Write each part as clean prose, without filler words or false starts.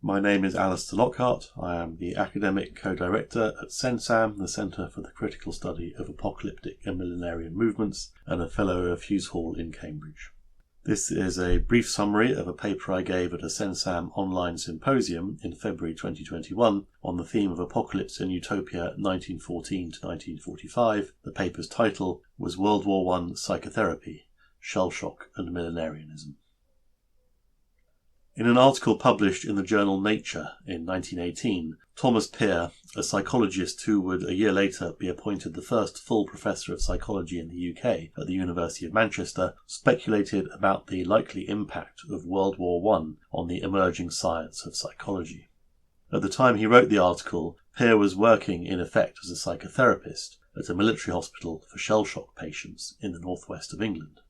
My name is Alastair Lockhart. I am the academic co-director at CenSAMM, the Centre for the Critical Study of Apocalyptic and Millenarian Movements, and a Fellow of Hughes Hall in Cambridge. This is a brief summary of a paper I gave at a CenSAMM online symposium in February 2021 on the theme of Apocalypse and Utopia 1914 to 1945. The paper's title was World War I Psychotherapy, Shell Shock and Millenarianism. In an article published in the journal Nature in 1918, Thomas Peer, a psychologist who would a year later be appointed the first full professor of psychology in the UK at the University of Manchester, speculated about the likely impact of World War I on the emerging science of psychology. At the time he wrote the article, Peer was working in effect as a psychotherapist at a military hospital for shell shock patients in the northwest of England.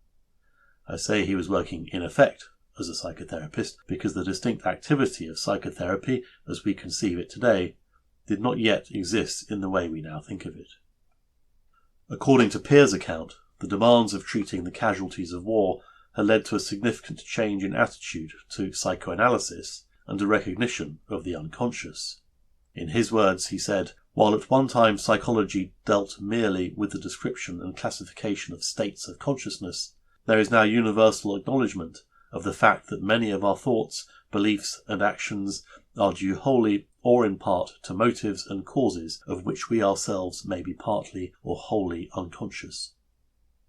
I say he was working in effect as a psychotherapist because the distinct activity of psychotherapy as we conceive it today did not yet exist in the way we now think of it. According to Peer's account, the demands of treating the casualties of war had led to a significant change in attitude to psychoanalysis and a recognition of the unconscious. In his words, he said, "While at one time psychology dealt merely with the description and classification of states of consciousness, there is now universal acknowledgement of the fact that many of our thoughts, beliefs and actions are due wholly or in part to motives and causes of which we ourselves may be partly or wholly unconscious."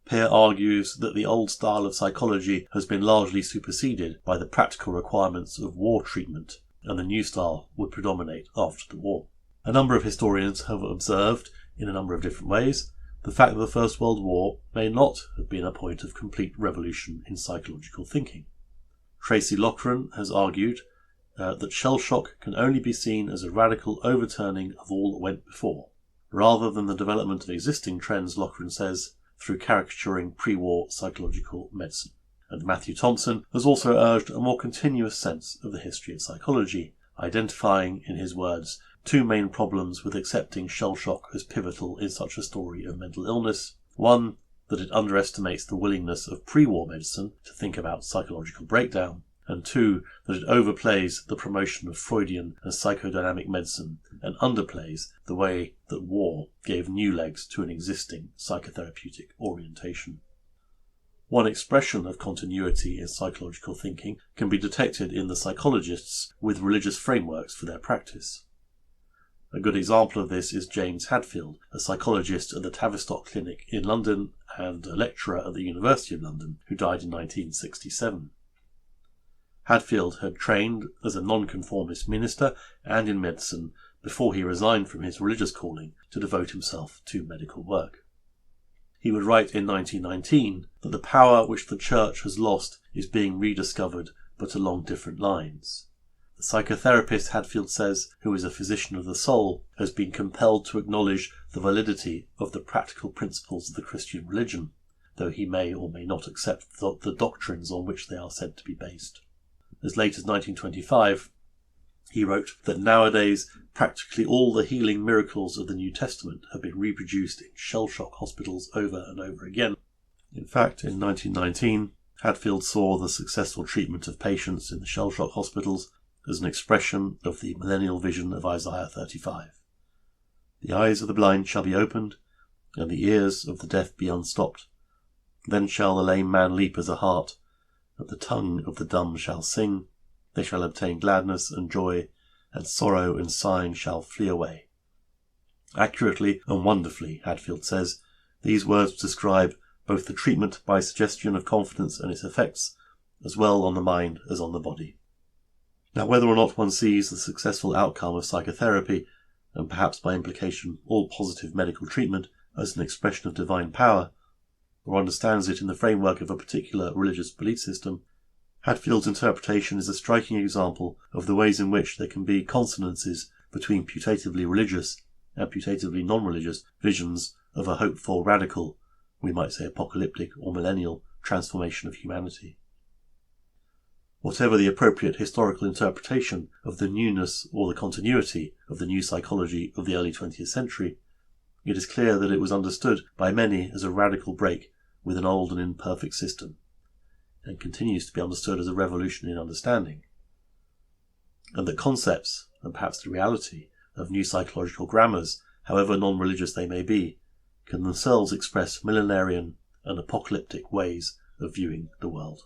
Peer argues that the old style of psychology has been largely superseded by the practical requirements of war treatment, and the new style would predominate after the war. A number of historians have observed, in a number of different ways, the fact that the First World War may not have been a point of complete revolution in psychological thinking. Tracy Lochran has argued that shell shock can only be seen as a radical overturning of all that went before, rather than the development of existing trends, Lochran says, through caricaturing pre-war psychological medicine. And Matthew Thompson has also urged a more continuous sense of the history of psychology, identifying, in his words, two main problems with accepting shell shock as pivotal in such a story of mental illness. One, that it underestimates the willingness of pre-war medicine to think about psychological breakdown, and two, that it overplays the promotion of Freudian and psychodynamic medicine and underplays the way that war gave new legs to an existing psychotherapeutic orientation. One expression of continuity in psychological thinking can be detected in the psychologists with religious frameworks for their practice. A good example of this is James Hadfield, a psychologist at the Tavistock Clinic in London and a lecturer at the University of London, who died in 1967. Hadfield had trained as a nonconformist minister and in medicine before he resigned from his religious calling to devote himself to medical work. He would write in 1919 that the power which the Church has lost is being rediscovered, but along different lines. The psychotherapist, Hadfield says, who is a physician of the soul, has been compelled to acknowledge the validity of the practical principles of the Christian religion, though he may or may not accept the doctrines on which they are said to be based. As late as 1925, he wrote that nowadays practically all the healing miracles of the New Testament have been reproduced in shell shock hospitals over and over again. In fact, in 1919, Hadfield saw the successful treatment of patients in the shell shock hospitals as an expression of the millennial vision of Isaiah 35. "The eyes of the blind shall be opened, and the ears of the deaf be unstopped. Then shall the lame man leap as a hart, and the tongue of the dumb shall sing. They shall obtain gladness and joy, and sorrow and sighing shall flee away." Accurately and wonderfully, Hadfield says, these words describe both the treatment by suggestion of confidence and its effects, as well on the mind as on the body. Now, whether or not one sees the successful outcome of psychotherapy, and perhaps by implication all positive medical treatment, as an expression of divine power, or understands it in the framework of a particular religious belief system, Hadfield's interpretation is a striking example of the ways in which there can be consonances between putatively religious and putatively non-religious visions of a hoped-for radical, we might say apocalyptic or millennial, transformation of humanity. Whatever the appropriate historical interpretation of the newness or the continuity of the new psychology of the early 20th century, it is clear that it was understood by many as a radical break with an old and imperfect system, and continues to be understood as a revolution in understanding. and that concepts, and perhaps the reality, of new psychological grammars, however non-religious they may be, can themselves express millenarian and apocalyptic ways of viewing the world.